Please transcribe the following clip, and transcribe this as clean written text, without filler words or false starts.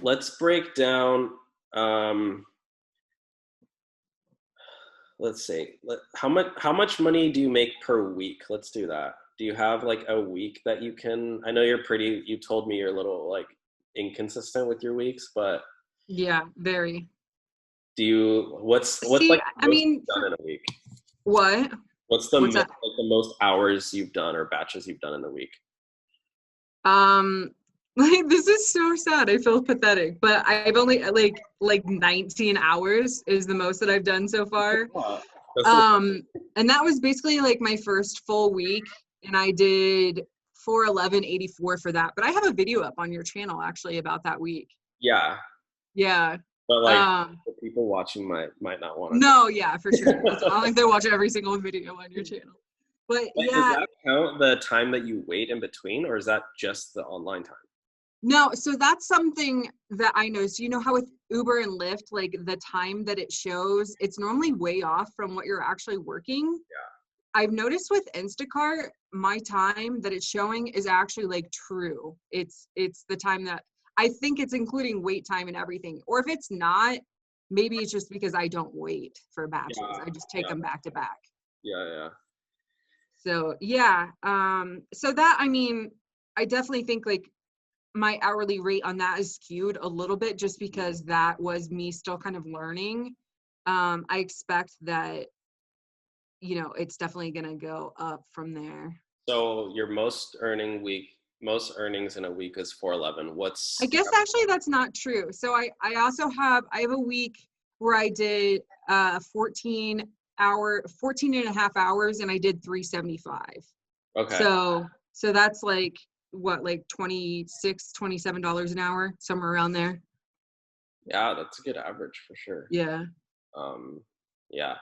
let's break down, let's see, how much money do you make per week? Let's do that. Do you have like a week that you can, I know you told me you're a little like inconsistent with your weeks, but yeah, very. what's See, like I mean, done in a week? what? What's What's that? like the most hours you've done or batches you've done in the week? Like, this is so sad. I feel pathetic, but I've only like 19 hours is the most that I've done so far. And that was basically like my first full week, and I did 411.84 for that. But I have a video up on your channel actually about that week. Yeah. Yeah. But like the people watching might not want to. No, yeah, for sure. It's not like they watch every single video on your channel. But yeah. Does that count the time that you wait in between, or is that just the online time? No, so that's something that I know. So you know how with Uber and Lyft, like the time that it shows, it's normally way off from what you're actually working. Yeah. I've noticed with Instacart, my time that it's showing is actually like true. It's the time that I think it's including wait time and everything. Or if it's not, maybe it's just because I don't wait for batches. Yeah. I just take them back to back. Yeah. So yeah. So that, I mean, I definitely think like my hourly rate on that is skewed a little bit just because that was me still kind of learning. I expect that, you know, it's definitely going to go up from there. So your most earnings in a week is 411. I guess actually that's not true. So I have a week where I did 14 and a half hours and I did 375. Okay. So that's like what, like $27 an hour, somewhere around there. Yeah, that's a good average for sure. Yeah. Yeah.